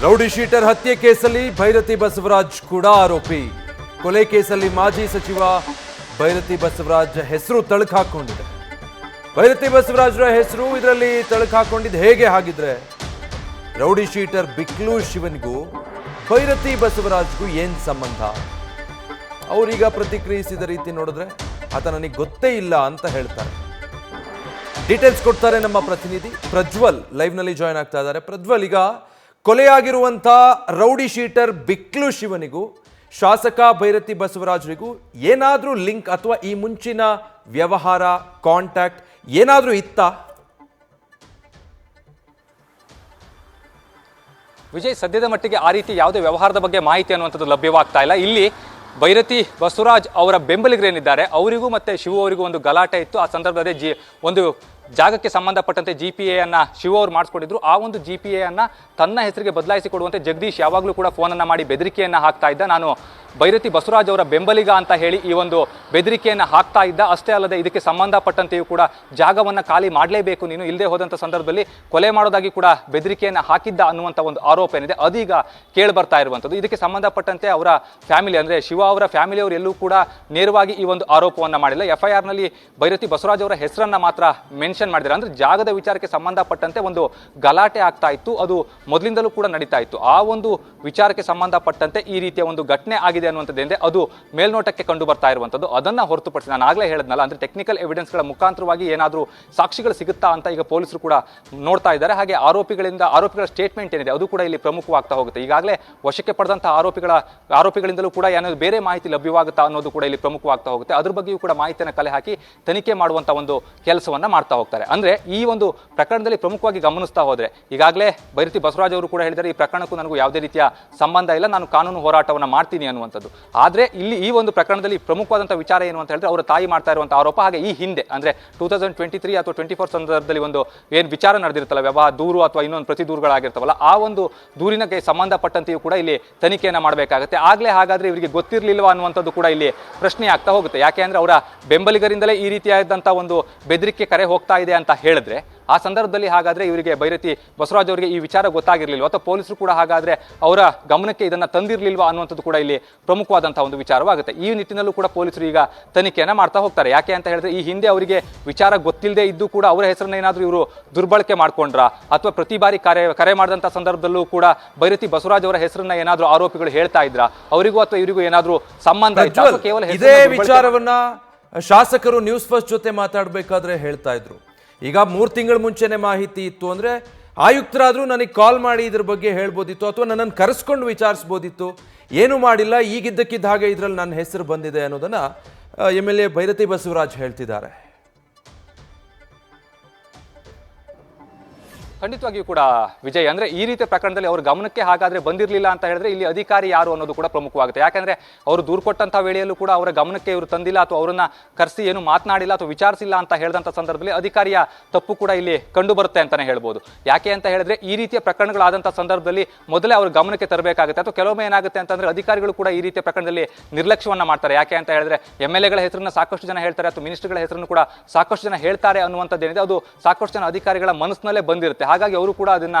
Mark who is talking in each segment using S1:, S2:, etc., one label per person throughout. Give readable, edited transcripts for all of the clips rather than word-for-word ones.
S1: Rowdy sheeter ಹತ್ಯೆ ಕೇಸಲ್ಲಿ ಭೈರತಿ ಬಸವರಾಜ್ ಕೂಡ ಆರೋಪಿ. ಕೊಲೆ ಕೇಸಲ್ಲಿ ಮಾಜಿ ಸಚಿವ ಭೈರತಿ ಬಸವರಾಜ್ ಹೆಸರು ತಳಕು ಹಾಕೊಂಡಿದೆ. ಭೈರತಿ ಬಸವರಾಜ್ರ ಹೆಸರು ಇದರಲ್ಲಿ ತಳಕು ಹಾಕೊಂಡಿದ್ದು ಹೇಗೆ? ಹಾಗಿದ್ರೆ ರೌಡಿ ಶೀಟರ್ ಬಿಕ್ಲು ಶಿವನಿಗೂ ಭೈರತಿ ಬಸವರಾಜ್ಗೂ ಏನ್ ಸಂಬಂಧ? ಅವರೀಗ ಪ್ರತಿಕ್ರಿಯಿಸಿದ ರೀತಿ ನೋಡಿದ್ರೆ ಆತ ನನಗೆ ಗೊತ್ತೇ ಇಲ್ಲ ಅಂತ ಹೇಳ್ತಾರೆ. ಡೀಟೇಲ್ಸ್ ಕೊಡ್ತಾರೆ ನಮ್ಮ ಪ್ರತಿನಿಧಿ ಪ್ರಜ್ವಲ್, ಲೈವ್ ನಲ್ಲಿ ಜಾಯ್ನ್ ಆಗ್ತಾ ಇದ್ದಾರೆ. ಪ್ರಜ್ವಲ್, ಈಗ ಕೊಲೆಯಾಗಿರುವಂತ ರೌಡಿ ಶೀಟರ್ ಬಿಕ್ಲು ಶಿವನಿಗೂ ಶಾಸಕ ಭೈರತಿ ಬಸವರಾಜ್ರಿಗೂ ಏನಾದ್ರೂ ಲಿಂಕ್ ಅಥವಾ ಈ ಮುಂಚಿನ ವ್ಯವಹಾರ, ಕಾಂಟ್ಯಾಕ್ಟ್ ಏನಾದ್ರೂ ಇತ್ತಾ?
S2: ವಿಜಯ್, ಸದ್ಯದ ಮಟ್ಟಿಗೆ ಆ ರೀತಿ ಯಾವುದೇ ವ್ಯವಹಾರದ ಬಗ್ಗೆ ಮಾಹಿತಿ ಅನ್ನುವಂಥದ್ದು ಲಭ್ಯವಾಗ್ತಾ ಇಲ್ಲ. ಇಲ್ಲಿ ಭೈರತಿ ಬಸವರಾಜ್ ಅವರ ಬೆಂಬಲಿಗರೇನಿದ್ದಾರೆ ಅವರಿಗೂ ಮತ್ತೆ ಶಿವ ಅವರಿಗೂ ಒಂದು ಗಲಾಟೆ ಇತ್ತು. ಆ ಸಂದರ್ಭದಲ್ಲಿ ಒಂದು ಜಾಗಕ್ಕೆ ಸಂಬಂಧಪಟ್ಟಂತೆ GPA ಅನ್ನ ಶಿವ ಅವರು ಮಾಡಿಸ್ಕೊಂಡಿದ್ರು. ಆ ಒಂದು GPA ಅನ್ನ ತನ್ನ ಹೆಸರಿಗೆ ಬದಲಾಯಿಸಿ ಕೊಡುವಂತೆ ಜಗದೀಶ್ ಯಾವಾಗಲೂ ಕೂಡ ಫೋನನ್ನು ಮಾಡಿ ಬೆದರಿಕೆಯನ್ನು ಹಾಕ್ತಾ ಇದ್ದ. ನಾನು ಭೈರತಿ ಬಸವರಾಜ್ ಅವರ ಬೆಂಬಲಿಗ ಅಂತ ಹೇಳಿ ಈ ಒಂದು ಬೆದರಿಕೆಯನ್ನು ಹಾಕ್ತಾ ಇದ್ದ. ಅಷ್ಟೇ ಅಲ್ಲದೆ ಇದಕ್ಕೆ ಸಂಬಂಧಪಟ್ಟಂತೆಯೂ ಕೂಡ ಜಾಗವನ್ನು ಖಾಲಿ ಮಾಡಲೇಬೇಕು, ನೀನು ಇಲ್ಲದೆ ಹೋದಂಥ ಸಂದರ್ಭದಲ್ಲಿ ಕೊಲೆ ಮಾಡೋದಾಗಿ ಕೂಡ ಬೆದರಿಕೆಯನ್ನು ಹಾಕಿದ್ದ ಅನ್ನುವಂಥ ಒಂದು ಆರೋಪ ಏನಿದೆ ಅದೀಗ ಕೇಳಿ ಬರ್ತಾ ಇರುವಂಥದ್ದು. ಇದಕ್ಕೆ ಸಂಬಂಧಪಟ್ಟಂತೆ ಅವರ ಫ್ಯಾಮಿಲಿ ಅಂದರೆ ಶಿವ ಅವರ ಫ್ಯಾಮಿಲಿಯವರು ಎಲ್ಲೂ ಕೂಡ ನೇರವಾಗಿ ಈ ಒಂದು ಆರೋಪವನ್ನು ಮಾಡಿಲ್ಲ. FIR ನಲ್ಲಿ ಭೈರತಿ ಬಸವರಾಜ್ ಅವರ ಹೆಸರನ್ನ ಮಾತ್ರ ಮೆನ್ಷನ್ ಮಾಡಿದ್ದಾರೆ. ಅಂದ್ರೆ ಜಾಗದ ವಿಚಾರಕ್ಕೆ ಸಂಬಂಧಪಟ್ಟಂತೆ ಒಂದು ಗಲಾಟೆ ಆಗ್ತಾ ಇತ್ತು, ಅದು ಮೊದಲಿಂದಲೂ ಕೂಡ ನಡೀತಾ ಇತ್ತು. ಆ ಒಂದು ವಿಚಾರಕ್ಕೆ ಸಂಬಂಧಪಟ್ಟಂತೆ ಈ ರೀತಿಯ ಒಂದು ಘಟನೆ ಆಗಿದೆ ಅನ್ನುವಂಥದ್ದೇ ಅದು ಮೇಲ್ನೋಟಕ್ಕೆ ಕಂಡು ಬರ್ತಾ ಇರುವಂಥದ್ದು. ಅದನ್ನ ಹೊರತುಪಡಿಸಿ ನಾನು ಆಗಲೇ ಹೇಳಿದ್ನಲ್ಲ, ಅಂದ್ರೆ ಟೆಕ್ನಿಕಲ್ ಎವಿಡೆನ್ಸ್ಗಳ ಮುಖಾಂತರವಾಗಿ ಏನಾದರೂ ಸಾಕ್ಷಿಗಳು ಸಿಗುತ್ತಾ ಅಂತ ಈಗ ಪೊಲೀಸರು ಕೂಡ ನೋಡ್ತಾ ಇದ್ದಾರೆ. ಹಾಗೆ ಆರೋಪಿಗಳ ಸ್ಟೇಟ್ಮೆಂಟ್ ಏನಿದೆ ಅದು ಕೂಡ ಇಲ್ಲಿ ಪ್ರಮುಖವಾಗ್ತಾ ಹೋಗುತ್ತೆ. ಈಗಾಗಲೇ ವಶಕ್ಕೆ ಪಡೆದಂತಹ ಆರೋಪಿಗಳಿಂದಲೂ ಕೂಡ ಏನಾದರೂ ಬೇರೆ ಮಾಹಿತಿ ಲಭ್ಯವಾಗುತ್ತಾ ಅನ್ನೋದು ಕೂಡ ಇಲ್ಲಿ ಪ್ರಮುಖವಾಗ್ತಾ ಹೋಗುತ್ತೆ. ಅದ್ರ ಬಗ್ಗೆಯೂ ಕೂಡ ಮಾಹಿತಿಯನ್ನು ಕಲೆ ಹಾಕಿ ತನಿಖೆ ಮಾಡುವಂತ ಒಂದು ಕೆಲಸವನ್ನ ಮಾಡ್ತಾ ಹೋಗ್ತಾರೆ. ಅಂದ್ರೆ ಈ ಒಂದು ಪ್ರಕರಣದಲ್ಲಿ ಪ್ರಮುಖವಾಗಿ ಗಮನಿಸ್ತಾ ಹೋದ್ರೆ ಈಗಾಗಲೇ ಭೈರತಿ ಬಸವರಾಜ್ ಅವರು ಕೂಡ ಹೇಳಿದ್ದಾರೆ, ಈ ಪ್ರಕರಣಕ್ಕೂ ನನಗೂ ಯಾವುದೇ ರೀತಿಯ ಸಂಬಂಧ ಇಲ್ಲ, ನಾನು ಕಾನೂನು ಹೋರಾಟವನ್ನು ಮಾಡ್ತೀನಿ ಅನ್ನುವಂಥದ್ದು. ಆದ್ರೆ ಇಲ್ಲಿ ಈ ಒಂದು ಪ್ರಕರಣದಲ್ಲಿ ಪ್ರಮುಖವಾದಂತಹ ವಿಚಾರ ಏನು ಅಂತ ಹೇಳಿದ್ರೆ ಅವರ ತಾಯಿ ಮಾಡ್ತಾ ಇರುವಂತಹ ಆರೋಪ, ಹಾಗೆ ಈ ಹಿಂದೆ ಅಂದ್ರೆ 2023 ಅಥವಾ 24 ಸಂದರ್ಭದಲ್ಲಿ ಒಂದು ಏನು ವಿಚಾರ ನಡೆದಿರುತ್ತಲ್ಲ, ವ್ಯವಹಾರ ದೂರು ಅಥವಾ ಇನ್ನೊಂದು ಪ್ರತಿ ದೂರುಗಳಾಗಿರ್ತವಲ್ಲ, ಆ ಒಂದು ದೂರಿನಕ್ಕೆ ಸಂಬಂಧಪಟ್ಟಂತೆಯೂ ಕೂಡ ಇಲ್ಲಿ ತನಿಖೆಯನ್ನು ಮಾಡಬೇಕಾಗುತ್ತೆ. ಆಗ್ಲೇ ಹಾಗಾದ್ರೆ ಇವರಿಗೆ ಗೊತ್ತಿರಲಿಲ್ವಾ ಅನ್ನುವಂಥದ್ದು ಕೂಡ ಇಲ್ಲಿ ಪ್ರಶ್ನೆ ಆಗ್ತಾ ಹೋಗುತ್ತೆ. ಯಾಕೆ ಅಂದ್ರೆ ಅವರ ಬೆಂಬಲಿಗರಿಂದಲೇ ಈ ರೀತಿಯಾದಂತಹ ಒಂದು ಬೆದರಿಕೆ ಕರೆ ಹೋಗ್ತಾ ಇದೆ ಅಂತ ಹೇಳಿದ್ರೆ ಆ ಸಂದರ್ಭದಲ್ಲಿ ಹಾಗಾದ್ರೆ ಇವರಿಗೆ ಭೈರತಿ ಬಸವರಾಜ್ ಅವರಿಗೆ ಈ ವಿಚಾರ ಗೊತ್ತಾಗಿರ್ಲಿಲ್ವ ಅಥವಾ ಪೊಲೀಸರು ಕೂಡ ಹಾಗಾದ್ರೆ ಅವರ ಗಮನಕ್ಕೆ ಇದನ್ನ ತಂದಿರಲಿಲ್ವಾ ಅನ್ನುವಂಥದ್ದು ಕೂಡ ಇಲ್ಲಿ ಪ್ರಮುಖವಾದಂತಹ ಒಂದು ವಿಚಾರವಾಗುತ್ತೆ. ಈ ನಿಟ್ಟಿನಲ್ಲೂ ಕೂಡ ಪೊಲೀಸರು ಈಗ ತನಿಖೆಯನ್ನ ಮಾಡ್ತಾ ಹೋಗ್ತಾರೆ. ಯಾಕೆ ಅಂತ ಹೇಳಿದ್ರೆ ಈ ಹಿಂದೆ ಅವರಿಗೆ ವಿಚಾರ ಗೊತ್ತಿಲ್ಲದೆ ಇದ್ದು ಕೂಡ ಅವರ ಹೆಸರನ್ನ ಏನಾದರೂ ಇವರು ದುರ್ಬಳಕೆ ಮಾಡ್ಕೊಂಡ್ರ ಅಥವಾ ಪ್ರತಿ ಬಾರಿ ಕರೆ ಮಾಡಿದಂತಹ ಸಂದರ್ಭದಲ್ಲೂ ಕೂಡ ಭೈರತಿ ಬಸವರಾಜ್ ಅವರ ಹೆಸರನ್ನ ಏನಾದರೂ ಆರೋಪಿಗಳು ಹೇಳ್ತಾ ಇದ್ರ, ಅವರಿಗೂ ಅಥವಾ ಇವರಿಗೂ ಏನಾದರೂ ಸಂಬಂಧ ಇತ್ತು? ಕೇವಲ
S1: ಇದೇ ವಿಚಾರವನ್ನ ಶಾಸಕರು ನ್ಯೂಸ್ ಫಸ್ಟ್ ಜೊತೆ ಮಾತಾಡಬೇಕಾದ್ರೆ ಹೇಳ್ತಾ ಇದ್ರು. ಈಗ 3 ತಿಂಗಳ ಮುಂಚೆನೆ ಮಾಹಿತಿ ಇತ್ತು ಅಂದ್ರೆ ಆಯುಕ್ತರಾದ್ರೂ ನನಗೆ ಕಾಲ್ ಮಾಡಿ ಇದ್ರ ಬಗ್ಗೆ ಹೇಳ್ಬೋದಿತ್ತು ಅಥವಾ ನನ್ನನ್ನು ಕರೆಸ್ಕೊಂಡು ವಿಚಾರಿಸ್ಬೋದಿತ್ತು. ಏನು ಮಾಡಿಲ್ಲ, ಈಗಿದ್ದಕ್ಕಿದ್ದ ಹಾಗೆ ಇದ್ರಲ್ಲಿ ನನ್ನ ಹೆಸರು ಬಂದಿದೆ ಅನ್ನೋದನ್ನ MLA ಭೈರತಿ ಬಸವರಾಜ್ ಹೇಳ್ತಿದ್ದಾರೆ.
S2: ಖಂಡಿತವಾಗಿಯೂ ಕೂಡ ವಿಜಯ್, ಅಂದ್ರೆ ಈ ರೀತಿಯ ಪ್ರಕರಣದಲ್ಲಿ ಅವ್ರ ಗಮನಕ್ಕೆ ಹಾಗಾದ್ರೆ ಬಂದಿರಲಿಲ್ಲ ಅಂತ ಹೇಳಿದ್ರೆ ಇಲ್ಲಿ ಅಧಿಕಾರಿ ಯಾರು ಅನ್ನೋದು ಕೂಡ ಪ್ರಮುಖವಾಗುತ್ತೆ. ಯಾಕಂದ್ರೆ ಅವರು ದೂರು ಕೊಟ್ಟಂತಹ ವೇಳೆಯಲ್ಲೂ ಕೂಡ ಅವರ ಗಮನಕ್ಕೆ ಇವರು ತಂದಿಲ್ಲ ಅಥವಾ ಅವರನ್ನ ಕರೆಸಿ ಏನು ಮಾತನಾಡಿಲ್ಲ ಅಥವಾ ವಿಚಾರಿಸಿಲ್ಲ ಅಂತ ಹೇಳಿದಂಥ ಸಂದರ್ಭದಲ್ಲಿ ಅಧಿಕಾರಿಯ ತಪ್ಪು ಕೂಡ ಇಲ್ಲಿ ಕಂಡು ಬರುತ್ತೆ ಅಂತಾನೆ ಹೇಳ್ಬೋದು. ಯಾಕೆ ಅಂತ ಹೇಳಿದ್ರೆ ಈ ರೀತಿಯ ಪ್ರಕರಣಗಳಾದಂತಹ ಸಂದರ್ಭದಲ್ಲಿ ಮೊದಲೇ ಅವ್ರ ಗಮನಕ್ಕೆ ತರಬೇಕಾಗುತ್ತೆ. ಅಥವಾ ಕೆಲವೊಮ್ಮೆ ಏನಾಗುತ್ತೆ ಅಂತಂದ್ರೆ ಅಧಿಕಾರಿಗಳು ಕೂಡ ಈ ರೀತಿಯ ಪ್ರಕರಣದಲ್ಲಿ ನಿರ್ಲಕ್ಷ್ಯವನ್ನ ಮಾಡ್ತಾರೆ. ಯಾಕೆ ಅಂತ ಹೇಳಿದ್ರೆ MLAಗಳ ಹೆಸರನ್ನ ಸಾಕಷ್ಟು ಜನ ಹೇಳ್ತಾರೆ ಅಥವಾ ಮಿನಿಸ್ಟರ್ಗಳ ಹೆಸರನ್ನು ಕೂಡ ಸಾಕಷ್ಟು ಜನ ಹೇಳ್ತಾರೆ ಅನ್ನುವಂಥದ್ದೇನಿದೆ ಅದು ಸಾಕಷ್ಟು ಜನ ಅಧಿಕಾರಿಗಳ ಮನಸ್ಸಿನಲ್ಲೇ ಬಂದಿರುತ್ತೆ. ಹಾಗಾಗಿ ಅವರು ಕೂಡ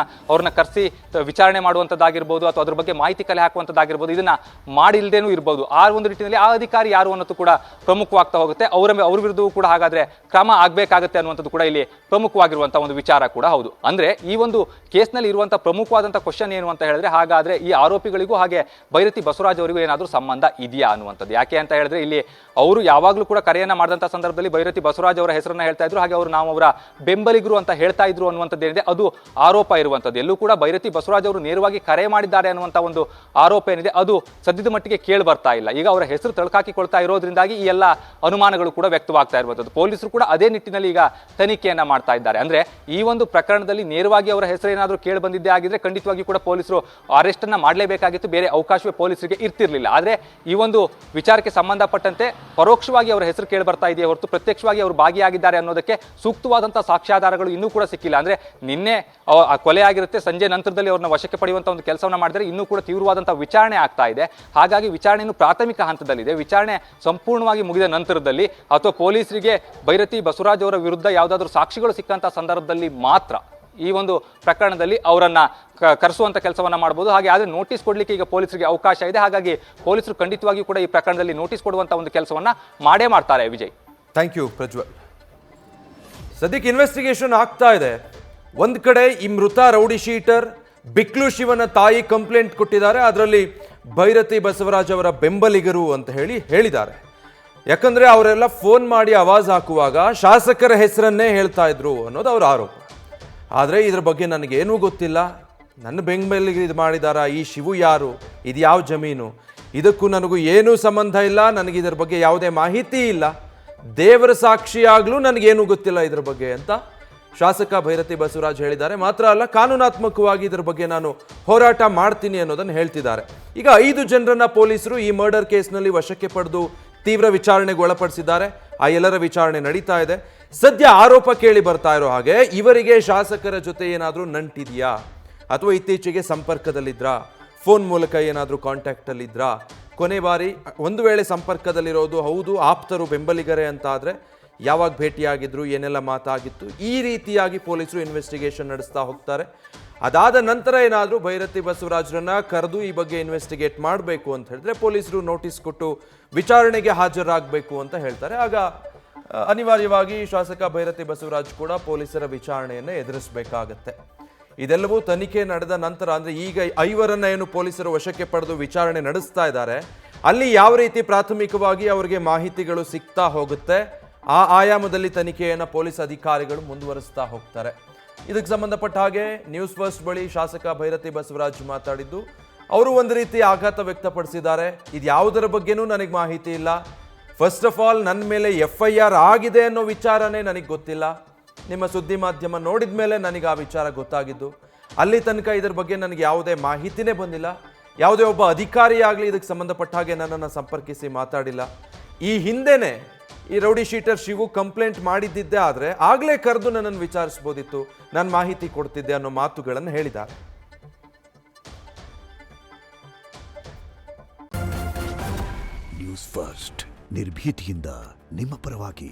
S2: ಅವ್ರನ್ನ ಕರೆಸಿ ವಿಚಾರಣೆ ಮಾಡುವಂಥದ್ದಾಗಿರ್ಬೋದು ಅಥವಾ ಅದ್ರ ಬಗ್ಗೆ ಮಾಹಿತಿ ಕಲೆ ಹಾಕುವಂಥದ್ದಾಗಿರ್ಬೋದು, ಇದನ್ನ ಮಾಡಿಲ್ದೇನೂ ಇರ್ಬೋದು. ಆ ಒಂದು ನಿಟ್ಟಿನಲ್ಲಿ ಆ ಅಧಿಕಾರಿ ಯಾರು ಅನ್ನೋದು ಕೂಡ ಪ್ರಮುಖವಾಗ್ತಾ ಹೋಗುತ್ತೆ. ಅವ್ರ ವಿರುದ್ಧವೂ ಕೂಡ ಹಾಗಾದ್ರೆ ಕ್ರಮ ಆಗ್ಬೇಕಾಗತ್ತೆ ಅನ್ನುವಂಥದ್ದು ಕೂಡ ಇಲ್ಲಿ ಪ್ರಮುಖವಾಗಿರುವಂತಹ ಒಂದು ವಿಚಾರ ಕೂಡ ಹೌದು. ಅಂದ್ರೆ ಈ ಒಂದು ಕೇಸ್ನಲ್ಲಿ ಇರುವಂತಹ ಪ್ರಮುಖವಾದಂತಹ ಕ್ವಶನ್ ಏನು ಅಂತ ಹೇಳಿದ್ರೆ ಹಾಗಾದ್ರೆ ಈ ಆರೋಪಿಗಳಿಗೂ ಹಾಗೆ ಭೈರತಿ ಬಸವರಾಜ್ ಅವರಿಗೂ ಏನಾದರೂ ಸಂಬಂಧ ಇದೆಯಾ ಅನ್ನುವಂಥದ್ದು. ಯಾಕೆ ಅಂತ ಹೇಳಿದ್ರೆ ಇಲ್ಲಿ ಅವರು ಯಾವಾಗಲೂ ಕೂಡ ಕರೆಯನ್ನ ಮಾಡಿದಂತಹ ಸಂದರ್ಭದಲ್ಲಿ ಭೈರತಿ ಬಸವರಾಜ್ ಅವರ ಹೆಸರನ್ನ ಹೇಳ್ತಾ ಇದ್ರು, ಹಾಗೆ ಅವರು ನಾವು ಅವರ ಬೆಂಬಲಿಗರು ಅಂತ ಹೇಳ್ತಾ ಇದ್ರು ಅನ್ನುವಂಥದ್ದು ಏನಿದೆ ಅದು ಆರೋಪ ಇರುವಂಥದ್ದು. ಎಲ್ಲೂ ಕೂಡ ಭೈರತಿ ಬಸವರಾಜ್ ಅವರು ನೇರವಾಗಿ ಕರೆ ಮಾಡಿದ್ದಾರೆ ಅನ್ನುವಂಥ ಒಂದು ಆರೋಪ ಏನಿದೆ ಅದು ಸದ್ಯದ ಮಟ್ಟಿಗೆ ಕೇಳಿ ಬರ್ತಾ ಇಲ್ಲ. ಈಗ ಅವರ ಹೆಸರು ತಳ್ಕಾಕಿಕೊಳ್ತಾ ಇರೋದ್ರಿಂದಾಗಿ ಈ ಎಲ್ಲ ಅನುಮಾನಗಳು ಕೂಡ ವ್ಯಕ್ತವಾಗ್ತಾ ಇರುವಂಥದ್ದು. ಪೊಲೀಸರು ಕೂಡ ಅದೇ ನಿಟ್ಟಿನಲ್ಲಿ ಈಗ ತನಿಖೆಯನ್ನ ಮಾಡ್ತಾ ಇದ್ದಾರೆ. ಅಂದ್ರೆ ಈ ಒಂದು ಪ್ರಕರಣದಲ್ಲಿ ನೇರವಾಗಿ ಅವರ ಹೆಸರು ಏನಾದರೂ ಕೇಳಿ ಬಂದಿದ್ದೇ ಆಗಿದ್ರೆ ಖಂಡಿತವಾಗಿ ಕೂಡ ಪೊಲೀಸರು ಅರೆಸ್ಟ್ ಅನ್ನ ಮಾಡಲೇಬೇಕಾಗಿತ್ತು, ಬೇರೆ ಅವಕಾಶವೇ ಪೊಲೀಸರಿಗೆ ಇರ್ತಿರ್ಲಿಲ್ಲ. ಆದ್ರೆ ಈ ಒಂದು ವಿಚಾರಕ್ಕೆ ಸಂಬಂಧಪಟ್ಟಂತೆ ಪರೋಕ್ಷವಾಗಿ ಅವರ ಹೆಸರು ಕೇಳಿ ಬರ್ತಾ ಇದೆಯೇ ಹೊರತು ಪ್ರತ್ಯಕ್ಷವಾಗಿ ಅವರು ಭಾಗಿಯಾಗಿದ್ದಾರೆ ಅನ್ನೋದಕ್ಕೆ ಸೂಕ್ತವಾದಂತಹ ಸಾಕ್ಷ್ಯಾಧಾರಗಳು ಇನ್ನೂ ಕೂಡ ಸಿಕ್ಕಿಲ್ಲ. ಅಂದ್ರೆ ನಿನ್ನೆ ಕೊಲೆ ಆಗಿರುತ್ತೆ, ಸಂಜೆ ನಂತರದಲ್ಲಿ ಅವ್ರನ್ನ ವಶಕ್ಕೆ ಪಡೆಯುವಂತ ಒಂದು ಕೆಲಸವನ್ನ ಮಾಡಿದರೆ ಇನ್ನೂ ಕೂಡ ತೀವ್ರವಾದಂತಹ ವಿಚಾರಣೆ ಆಗ್ತಾ ಇದೆ. ಹಾಗಾಗಿ ವಿಚಾರಣೆಯನ್ನು ಪ್ರಾಥಮಿಕ ಹಂತದಲ್ಲಿದೆ. ವಿಚಾರಣೆ ಸಂಪೂರ್ಣವಾಗಿ ಮುಗಿದ ನಂತರದಲ್ಲಿ ಅಥವಾ ಪೊಲೀಸರಿಗೆ ಭೈರತಿ ಬಸವರಾಜ್ ಅವರ ವಿರುದ್ಧ ಯಾವುದಾದ್ರೂ ಸಾಕ್ಷಿಗಳು ಸಿಕ್ಕಂತ ಸಂದರ್ಭದಲ್ಲಿ ಮಾತ್ರ ಈ ಒಂದು ಪ್ರಕರಣದಲ್ಲಿ ಅವರನ್ನು ಕರೆಸುವಂಥ ಕೆಲಸವನ್ನು ಮಾಡ್ಬೋದು. ಹಾಗೆ ಆದರೆ ನೋಟಿಸ್ ಕೊಡಲಿಕ್ಕೆ ಈಗ ಪೊಲೀಸರಿಗೆ ಅವಕಾಶ ಇದೆ. ಹಾಗಾಗಿ ಪೊಲೀಸರು ಖಂಡಿತವಾಗಿಯೂ ಕೂಡ ಈ ಪ್ರಕರಣದಲ್ಲಿ ನೋಟಿಸ್ ಕೊಡುವಂಥ ಒಂದು ಕೆಲಸವನ್ನು ಮಾಡೇ ಮಾಡ್ತಾರೆ. Vijay,
S1: thank you Prajwal. ಸದ್ಯಕ್ಕೆ ಇನ್ವೆಸ್ಟಿಗೇಷನ್ ಆಗ್ತಾ ಇದೆ. ಒಂದು ಕಡೆ ಈ ಮೃತ ರೌಡಿ ಶೀಟರ್ ಬಿಕ್ಲು ಶಿವನ ತಾಯಿ ಕಂಪ್ಲೇಂಟ್ ಕೊಟ್ಟಿದ್ದಾರೆ. ಅದರಲ್ಲಿ ಭೈರತಿ ಬಸವರಾಜ್ ಅವರ ಬೆಂಬಲಿಗರು ಅಂತ ಹೇಳಿದ್ದಾರೆ. ಯಾಕಂದ್ರೆ ಅವರೆಲ್ಲ ಫೋನ್ ಮಾಡಿ ಆವಾಜ್ ಹಾಕುವಾಗ ಶಾಸಕರ ಹೆಸರನ್ನೇ ಹೇಳ್ತಾ ಇದ್ರು ಅನ್ನೋದು ಅವರ ಆರೋಪ. ಆದರೆ ಇದ್ರ ಬಗ್ಗೆ ನನಗೇನೂ ಗೊತ್ತಿಲ್ಲ, ನನ್ನ ಬೆಂಬಲಿಗರು ಇದು ಮಾಡಿದಾರ, ಈ ಶಿವು ಯಾರು, ಇದು ಯಾವ ಜಮೀನು, ಇದಕ್ಕೂ ನನಗೂ ಏನೂ ಸಂಬಂಧ ಇಲ್ಲ, ನನಗೆ ಇದರ ಬಗ್ಗೆ ಯಾವುದೇ ಮಾಹಿತಿ ಇಲ್ಲ, ದೇವರ ಸಾಕ್ಷಿಯಾಗ್ಲೂ ನನಗೇನೂ ಗೊತ್ತಿಲ್ಲ ಇದ್ರ ಬಗ್ಗೆ ಅಂತ ಶಾಸಕ ಭೈರತಿ ಬಸವರಾಜ್ ಹೇಳಿದ್ದಾರೆ. ಮಾತ್ರ ಅಲ್ಲ, ಕಾನೂನಾತ್ಮಕವಾಗಿ ಇದರ ಬಗ್ಗೆ ನಾನು ಹೋರಾಟ ಮಾಡ್ತೀನಿ ಅನ್ನೋದನ್ನು ಹೇಳ್ತಿದ್ದಾರೆ. ಈಗ 5 ಜನರನ್ನ ಪೊಲೀಸರು ಈ ಮರ್ಡರ್ ಕೇಸ್ನಲ್ಲಿ ವಶಕ್ಕೆ ಪಡೆದು ತೀವ್ರ ವಿಚಾರಣೆಗೆ ಒಳಪಡಿಸಿದ್ದಾರೆ. ಆ ಎಲ್ಲರ ವಿಚಾರಣೆ ನಡೀತಾ ಇದೆ. ಸದ್ಯ ಆರೋಪ ಕೇಳಿ ಬರ್ತಾ ಇರೋ ಹಾಗೆ ಇವರಿಗೆ ಶಾಸಕರ ಜೊತೆ ಏನಾದರೂ ನಂಟಿದೆಯಾ, ಅಥವಾ ಇತ್ತೀಚೆಗೆ ಸಂಪರ್ಕದಲ್ಲಿದ್ರಾ, ಫೋನ್ ಮೂಲಕ ಏನಾದರೂ ಕಾಂಟ್ಯಾಕ್ಟಲ್ಲಿದ್ರಾ, ಕೊನೆ ಬಾರಿ ಒಂದು ವೇಳೆ ಸಂಪರ್ಕದಲ್ಲಿರೋದು ಹೌದು ಆಪ್ತರು ಬೆಂಬಲಿಗರೇ ಅಂತ ಆದರೆ ಯಾವಾಗ ಭೇಟಿಯಾಗಿದ್ರು, ಏನೆಲ್ಲ ಮಾತಾಗಿತ್ತು, ಈ ರೀತಿಯಾಗಿ ಪೊಲೀಸರು ಇನ್ವೆಸ್ಟಿಗೇಷನ್ ನಡೆಸ್ತಾ ಹೋಗ್ತಾರೆ. ಅದಾದ ನಂತರ ಏನಾದರೂ ಭೈರತಿ ಬಸವರಾಜ್ರನ್ನ ಕರೆದು ಈ ಬಗ್ಗೆ ಇನ್ವೆಸ್ಟಿಗೇಟ್ ಮಾಡಬೇಕು ಅಂತ ಹೇಳಿದ್ರೆ ಪೊಲೀಸರು ನೋಟಿಸ್ ಕೊಟ್ಟು ವಿಚಾರಣೆಗೆ ಹಾಜರಾಗಬೇಕು ಅಂತ ಹೇಳ್ತಾರೆ. ಆಗ ಅನಿವಾರ್ಯವಾಗಿ ಶಾಸಕ ಭೈರತಿ ಬಸವರಾಜ್ ಕೂಡ ಪೊಲೀಸರ ವಿಚಾರಣೆಯನ್ನು ಎದುರಿಸಬೇಕಾಗತ್ತೆ. ಇದೆಲ್ಲವೂ ತನಿಖೆ ನಡೆದ ನಂತರ, ಅಂದರೆ ಈಗ 5 ಏನು ಪೊಲೀಸರು ವಶಕ್ಕೆ ಪಡೆದು ವಿಚಾರಣೆ ನಡೆಸ್ತಾ ಇದ್ದಾರೆ, ಅಲ್ಲಿ ಯಾವ ರೀತಿ ಪ್ರಾಥಮಿಕವಾಗಿ ಅವರಿಗೆ ಮಾಹಿತಿಗಳು ಸಿಗ್ತಾ ಹೋಗುತ್ತೆ, ಆ ಆಯಾಮದಲ್ಲಿ ತನಿಖೆಯನ್ನು ಪೊಲೀಸ್ ಅಧಿಕಾರಿಗಳು ಮುಂದುವರಿಸ್ತಾ ಹೋಗ್ತಾರೆ. ಇದಕ್ಕೆ ಸಂಬಂಧಪಟ್ಟ ಹಾಗೆ ನ್ಯೂಸ್ ಫಸ್ಟ್ ಬಳಿ ಶಾಸಕ ಭೈರತಿ ಬಸವರಾಜ್ ಮಾತಾಡಿದ್ದು, ಅವರು ಒಂದು ರೀತಿ ಆಘಾತ ವ್ಯಕ್ತಪಡಿಸಿದ್ದಾರೆ. ಇದು ಯಾವುದರ ಬಗ್ಗೆನೂ ನನಗೆ ಮಾಹಿತಿ ಇಲ್ಲ. ಫಸ್ಟ್ ಆಫ್ ಆಲ್ ನನ್ನ ಮೇಲೆ FIR ಆಗಿದೆ ಅನ್ನೋ ವಿಚಾರನೇ ನನಗೆ ಗೊತ್ತಿಲ್ಲ. ನಿಮ್ಮ ಸುದ್ದಿ ಮಾಧ್ಯಮ ನೋಡಿದ ಮೇಲೆ ನನಗೆ ಆ ವಿಚಾರ ಗೊತ್ತಾಗಿದ್ದು. ಅಲ್ಲಿ ತನಕ ಇದರ ಬಗ್ಗೆ ನನಗೆ ಯಾವುದೇ ಮಾಹಿತಿನೇ ಬಂದಿಲ್ಲ. ಯಾವುದೇ ಒಬ್ಬ ಅಧಿಕಾರಿಯಾಗಲಿ ಇದಕ್ಕೆ ಸಂಬಂಧಪಟ್ಟ ಹಾಗೆ ನನ್ನನ್ನು ಸಂಪರ್ಕಿಸಿ ಮಾತಾಡಿಲ್ಲ. ಈ ಹಿಂದೆನೇ ಈ ರೌಡಿ ಶೀಟರ್ ಶಿವು ಕಂಪ್ಲೇಂಟ್ ಮಾಡಿದ್ದಿದ್ದೇ ಆದರೆ ಆಗಲೇ ಕರೆದು ನನ್ನನ್ನು ವಿಚಾರಿಸ್ಬೋದಿತ್ತು, ನಾನು ಮಾಹಿತಿ ಕೊಡ್ತಿದ್ದೆ ಅನ್ನೋ ಮಾತುಗಳನ್ನು ಹೇಳಿದ್ದಾರೆ.
S3: ನ್ಯೂಸ್ ಫಸ್ಟ್ ನಿರ್ಭೀತಿಯಿಂದ ನಿಮ್ಮ ಪರವಾಗಿ.